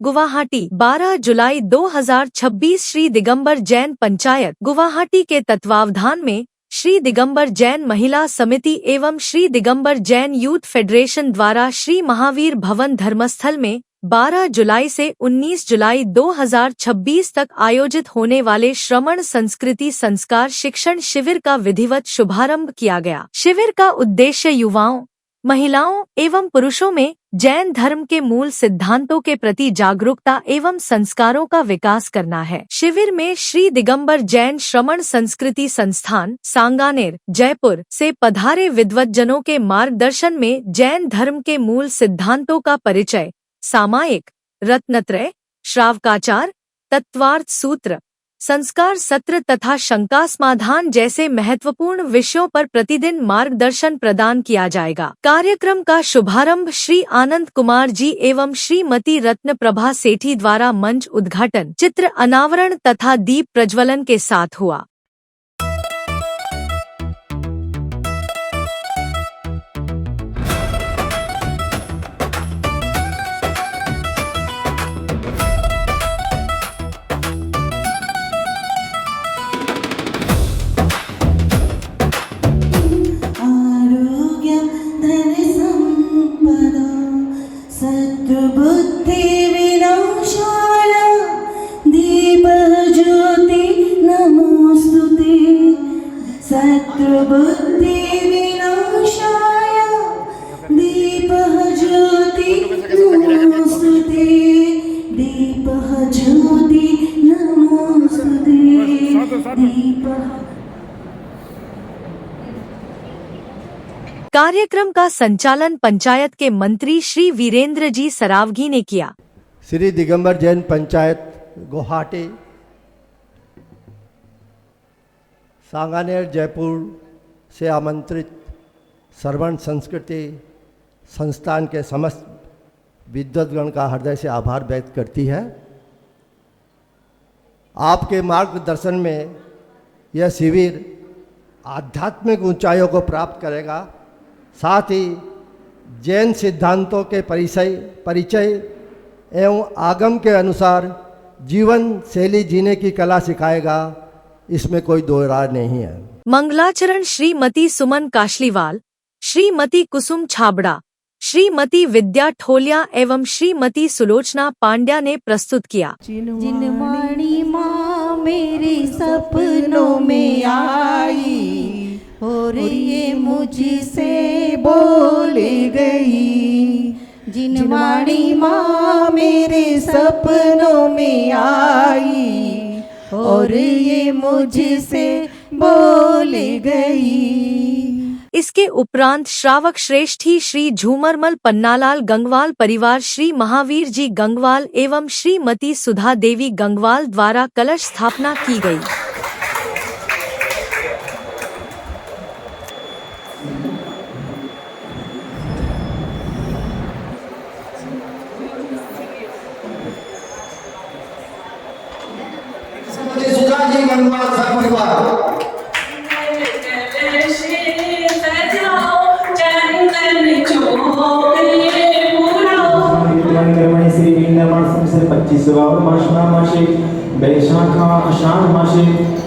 गुवाहाटी 12 जुलाई 2026 श्री दिगंबर जैन पंचायत गुवाहाटी के तत्वावधान में श्री दिगंबर जैन महिला समिति एवं श्री दिगंबर जैन यूथ फेडरेशन द्वारा श्री महावीर भवन धर्मस्थल में 12 जुलाई से 19 जुलाई 2026 तक आयोजित होने वाले श्रमण संस्कृति संस्कार शिक्षण शिविर का विधिवत शुभारंभ किया गया। शिविर का उद्देश्य युवाओं, महिलाओं एवं पुरुषों में जैन धर्म के मूल सिद्धांतों के प्रति जागरूकता एवं संस्कारों का विकास करना है। शिविर में श्री दिगंबर जैन श्रमण संस्कृति संस्थान सांगानेर जयपुर से पधारे विद्वज्जनों के मार्गदर्शन में जैन धर्म के मूल सिद्धांतों का परिचय, सामायिक, रत्नत्रय, श्रावकाचार, तत्वार्थ सूत्र, संस्कार सत्र तथा शंका समाधान जैसे महत्वपूर्ण विषयों पर प्रतिदिन मार्गदर्शन प्रदान किया जाएगा। कार्यक्रम का शुभारंभ श्री आनंद कुमार जी एवं श्रीमती रत्न प्रभा सेठी द्वारा मंच उद्घाटन, चित्र अनावरण तथा दीप प्रज्वलन के साथ हुआ। बुद्धि विनाशाय दीपज्योति नमोस्तुते। सत्बुद्धि विनाशाय दीपज्योति नमोस्तुते। दीपज्योति नमोस्तुते। कार्यक्रम का संचालन पंचायत के मंत्री श्री वीरेंद्र जी सरावगी ने किया। श्री दिगंबर जैन पंचायत गुवाहाटी सांगानेर जयपुर से आमंत्रित श्रवण संस्कृति संस्थान के समस्त विद्वद्गण का हृदय से आभार व्यक्त करती है। आपके मार्गदर्शन में यह शिविर आध्यात्मिक ऊंचाइयों को प्राप्त करेगा, साथ ही जैन सिद्धांतों के परिचय एवं आगम के अनुसार जीवन शैली जीने की कला सिखाएगा, इसमें कोई दो राय नहीं है। मंगलाचरण श्रीमती सुमन काशलीवाल, श्रीमती कुसुम छाबड़ा, श्रीमती विद्या ठोलिया एवं श्रीमती सुलोचना पांड्या ने प्रस्तुत किया। जिनवाणी माँ मेरे सपनों में आई और ये मुझसे बोल गई। जिनवाणी माँ मेरे सपनों में आई और ये मुझसे बोल गई। इसके उपरांत श्रावक श्रेष्ठी श्री झूमरमल पन्नालाल गंगवाल परिवार श्री महावीर जी गंगवाल एवं श्रीमती सुधा देवी गंगवाल द्वारा कलश स्थापना की गई।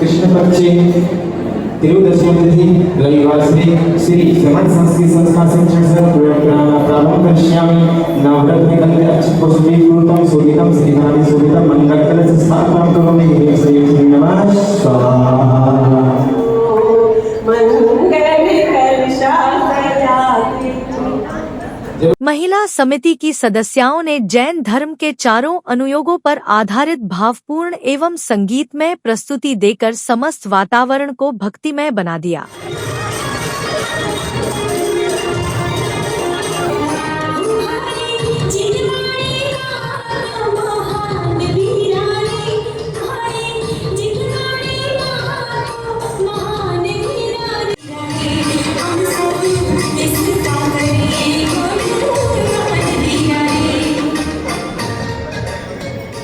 कृष्ण पक्षे त्रयोदशी तिथि रविवार से श्री श्रवण संस्कृति संस्थान शिक्षण प्रारंभ करिष्यामि। नवरत्न गंधे अच्छी पुष्पी पूर्णम शोभितम श्रीनादि शोभितम मंगलकल से स्थापना करोमि। हे श्री नमः स्वाहा। महिला समिति की सदस्याओं ने जैन धर्म के चारों अनुयोगों पर आधारित भावपूर्ण एवं संगीतमय प्रस्तुति देकर समस्त वातावरण को भक्तिमय बना दिया।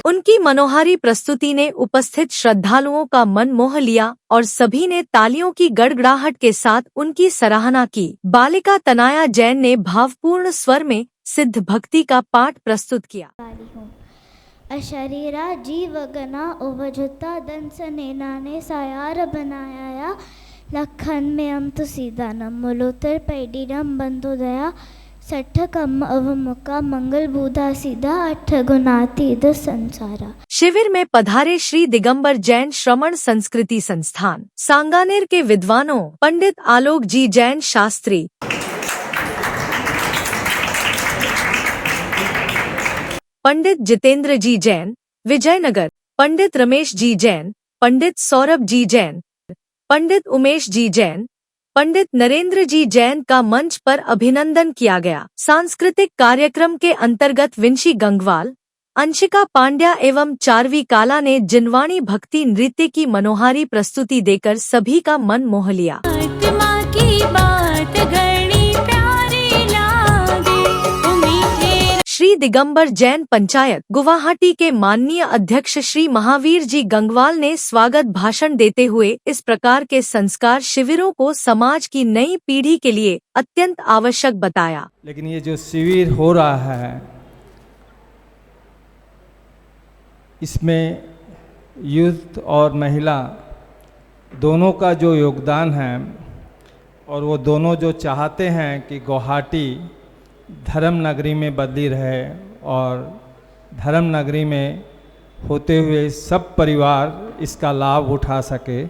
उनकी मनोहारी प्रस्तुति ने उपस्थित श्रद्धालुओं का मन मोह लिया और सभी ने तालियों की गड़गड़ाहट के साथ उनकी सराहना की। बालिका तनाया जैन ने भावपूर्ण स्वर में सिद्ध भक्ति का पाठ प्रस्तुत किया। अशरीरा जीवगना उवजुता दंस नेनाने सायार बनाया लखन में हम तो सीधा नम मुलोतर पैडीरम बंधुदया सठ कम अवमुका मंगल बूधा सीधा अठ गुनाती द संसारा। शिविर में पधारे श्री दिगंबर जैन श्रमण संस्कृति संस्थान सांगानेर के विद्वानों पंडित आलोक जी जैन शास्त्री, पंडित जितेंद्र जी जैन विजयनगर, पंडित रमेश जी जैन, पंडित सौरभ जी जैन, पंडित उमेश जी जैन, पंडित नरेंद्र जी जैन का मंच पर अभिनंदन किया गया। सांस्कृतिक कार्यक्रम के अंतर्गत विंशी गंगवाल, अंशिका पांड्या एवं चारवी काला ने जिनवाणी भक्ति नृत्य की मनोहारी प्रस्तुति देकर सभी का मन मोह लिया। श्री दिगंबर जैन पंचायत गुवाहाटी के माननीय अध्यक्ष श्री महावीर जी गंगवाल ने स्वागत भाषण देते हुए इस प्रकार के संस्कार शिविरों को समाज की नई पीढ़ी के लिए अत्यंत आवश्यक बताया। लेकिन ये जो शिविर हो रहा है इसमें यूथ और महिला दोनों का जो योगदान है और वो दोनों जो चाहते हैं कि गुवाहाटी धर्म नगरी में बदली रहे और धर्म नगरी में होते हुए सब परिवार इसका लाभ उठा सके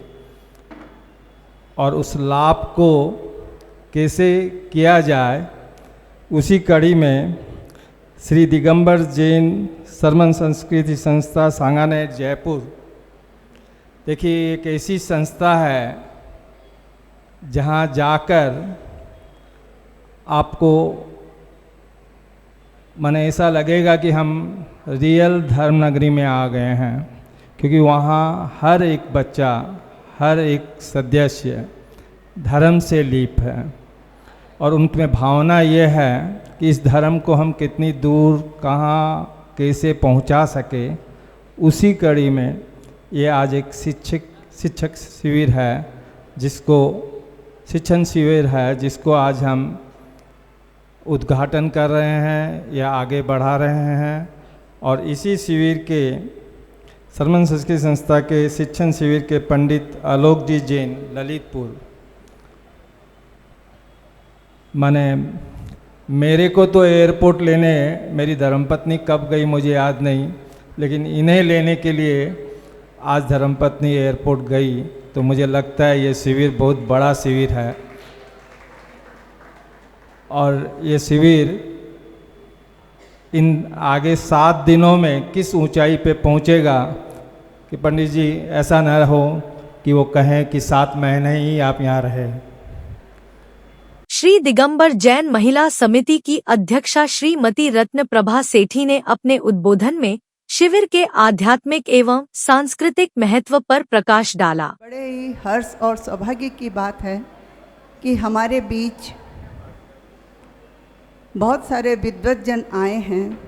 और उस लाभ को कैसे किया जाए, उसी कड़ी में श्री दिगंबर जैन श्रमण संस्कृति संस्था सांगानेर जयपुर, देखिए एक ऐसी संस्था है जहाँ जाकर आपको माने ऐसा लगेगा कि हम रियल धर्म नगरी में आ गए हैं, क्योंकि वहाँ हर एक बच्चा, हर एक सदस्य धर्म से लीप है और उनमें भावना ये है कि इस धर्म को हम कितनी दूर कहाँ कैसे पहुँचा सके। उसी कड़ी में ये आज एक शिक्षक शिविर है शिक्षण शिविर है जिसको आज हम उद्घाटन कर रहे हैं या आगे बढ़ा रहे हैं। और इसी शिविर के श्रमण संस्कृति संस्था के शिक्षण शिविर के पंडित आलोक जी जैन ललितपुर, माने मेरे को तो एयरपोर्ट लेने मेरी धर्मपत्नी कब गई मुझे याद नहीं, लेकिन इन्हें लेने के लिए आज धर्मपत्नी एयरपोर्ट गई, तो मुझे लगता है ये शिविर बहुत बड़ा शिविर है। और ये शिविर इन आगे 7 दिनों में किस ऊंचाई पे पहुंचेगा कि पंडित जी ऐसा न हो कि वो कहें कि 7 महीने ही आप यहाँ रहे। श्री दिगंबर जैन महिला समिति की अध्यक्षा श्रीमती रत्न प्रभा सेठी ने अपने उद्बोधन में शिविर के आध्यात्मिक एवं सांस्कृतिक महत्व पर प्रकाश डाला। बड़े ही हर्ष और सौभाग्य की बात है कि हमारे बीच बहुत सारे विद्वज्जन आए हैं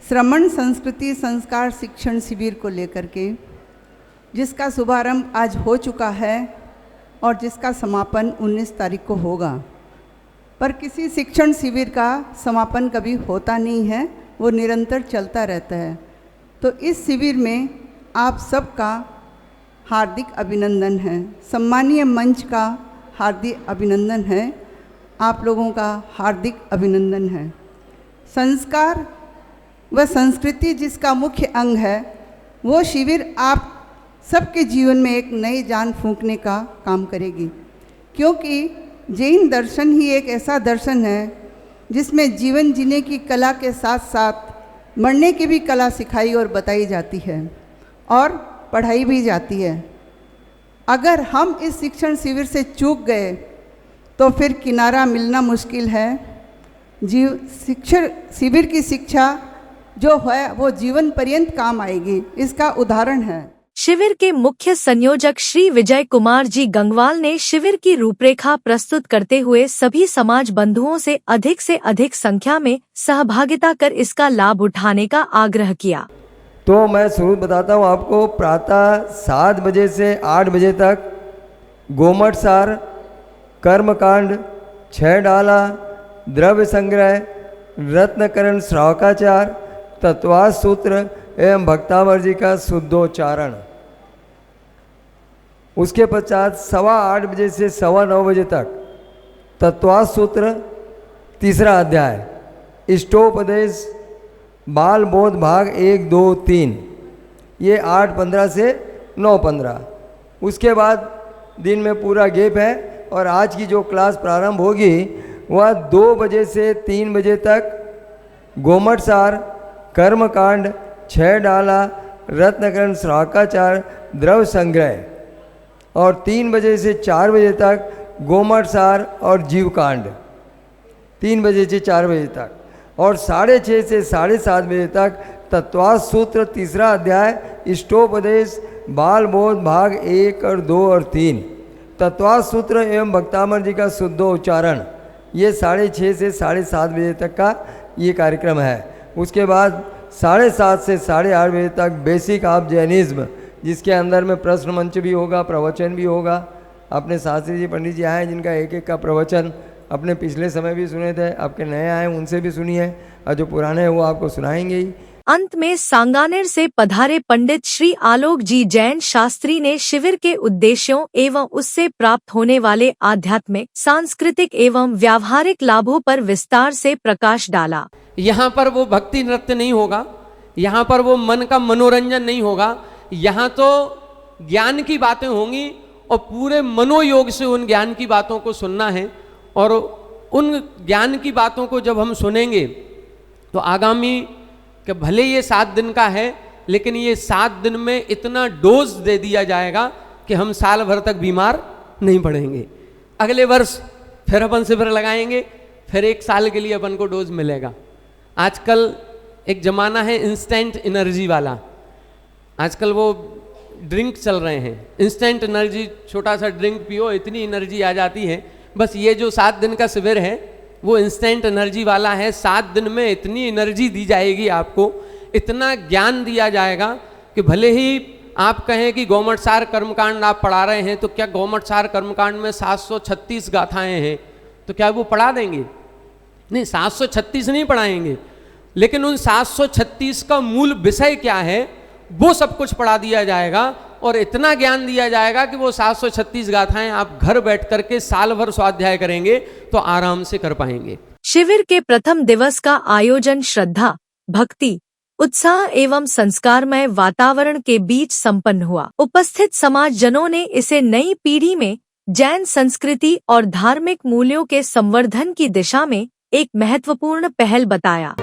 श्रमण संस्कृति संस्कार शिक्षण शिविर को लेकर के, जिसका शुभारंभ आज हो चुका है और जिसका समापन 19 तारीख को होगा। पर किसी शिक्षण शिविर का समापन कभी होता नहीं है, वो निरंतर चलता रहता है। तो इस शिविर में आप सबका हार्दिक अभिनंदन है, सम्मानीय मंच का हार्दिक अभिनंदन है, आप लोगों का हार्दिक अभिनंदन है। संस्कार व संस्कृति जिसका मुख्य अंग है, वो शिविर आप सबके जीवन में एक नई जान फूंकने का काम करेगी, क्योंकि जैन दर्शन ही एक ऐसा दर्शन है जिसमें जीवन जीने की कला के साथ साथ मरने की भी कला सिखाई और बताई जाती है और पढ़ाई भी जाती है। अगर हम इस शिक्षण शिविर से चूक गए तो फिर किनारा मिलना मुश्किल है। शिक्षण शिविर की शिक्षा जो है वो जीवन पर्यंत काम आएगी, इसका उदाहरण है। शिविर के मुख्य संयोजक श्री विजय कुमार जी गंगवाल ने शिविर की रूपरेखा प्रस्तुत करते हुए सभी समाज बंधुओं से अधिक संख्या में सहभागिता कर इसका लाभ उठाने का आग्रह किया। तो मैं शुरू बताता हूँ आपको। प्रातः 7 बजे से 8 बजे तक गोमट सार, कर्मकांड, 6 डाला, द्रव्य संग्रह, रत्नकरण श्रावकाचार, तत्वास सूत्र, एवं भक्तावर जी का शुद्धोच्चारण। उसके पश्चात 8:15 बजे से 9:15 बजे तक तत्वार्थ सूत्र तीसरा अध्याय, इष्टोपदेश बाल बोध भाग 1, 2, 3, ये 8:15 से 9:15। उसके बाद दिन में पूरा गैप है और आज की जो क्लास प्रारंभ होगी वह 2 बजे से 3 बजे तक गोमट सार, कर्मकांड, 6 डाला, रत्नकरण, श्रावकाचार, द्रव्य संग्रह, और 3 बजे से 4 बजे तक गोमट सार और जीवकांड, 3 बजे से 4 बजे तक, और 6:30 से 7:30 बजे तक तत्वार्थ सूत्र तीसरा अध्याय, इष्टोपदेश बाल बोध भाग 1 और 2 और 3, तत्वार्थ सूत्र एवं भक्तामर जी का शुद्धोच्चारण, ये 6:30 से 7:30 बजे तक का ये कार्यक्रम है। उसके बाद 7:30 से 8:30 बजे तक बेसिक ऑफ जैनिज्म, जिसके अंदर में प्रश्न मंच भी होगा, प्रवचन भी होगा। अपने शास्त्री जी पंडित जी आए जिनका एक एक का प्रवचन अपने पिछले समय भी सुने थे, आपके नए आए उनसे भी सुनिए, और जो पुराने हैं वो आपको सुनाएंगे ही। अंत में सांगानेर से पधारे पंडित श्री आलोक जी जैन शास्त्री ने शिविर के उद्देश्यों एवं उससे प्राप्त होने वाले आध्यात्मिक, सांस्कृतिक एवं व्यावहारिक लाभों पर विस्तार से प्रकाश डाला। यहाँ पर वो भक्ति नृत्य नहीं होगा, यहाँ पर वो मन का मनोरंजन नहीं होगा, यहाँ तो ज्ञान की बातें होंगी और पूरे मनोयोग से उन ज्ञान की बातों को सुनना है। और उन ज्ञान की बातों को जब हम सुनेंगे तो आगामी कि भले ये 7 दिन का है, लेकिन ये 7 दिन में इतना डोज दे दिया जाएगा कि हम साल भर तक बीमार नहीं पड़ेंगे। अगले वर्ष फिर अपन शिविर लगाएंगे, फिर 1 साल के लिए अपन को डोज मिलेगा। आजकल एक ज़माना है इंस्टेंट एनर्जी वाला, आजकल वो ड्रिंक चल रहे हैं, इंस्टेंट एनर्जी, छोटा सा ड्रिंक पियो इतनी एनर्जी आ जाती है। बस ये जो 7 दिन का शिविर है वो इंस्टेंट एनर्जी वाला है। 7 दिन में इतनी एनर्जी दी जाएगी आपको, इतना ज्ञान दिया जाएगा कि भले ही आप कहें कि गौमट सार कर्मकांड आप पढ़ा रहे हैं, तो क्या गौमट सार कर्मकांड में 736 गाथाएं हैं, तो क्या वो पढ़ा देंगे? नहीं, 736 नहीं पढ़ाएंगे, लेकिन उन 736 का मूल विषय क्या है वो सब कुछ पढ़ा दिया जाएगा। और इतना ज्ञान दिया जाएगा कि वो 736 गाथाएं आप घर बैठ करके साल भर स्वाध्याय करेंगे तो आराम से कर पाएंगे। शिविर के प्रथम दिवस का आयोजन श्रद्धा, भक्ति, उत्साह एवं संस्कारमय वातावरण के बीच संपन्न हुआ। उपस्थित समाज जनों ने इसे नई पीढ़ी में जैन संस्कृति और धार्मिक मूल्यों के संवर्धन की दिशा में एक महत्वपूर्ण पहल बताया।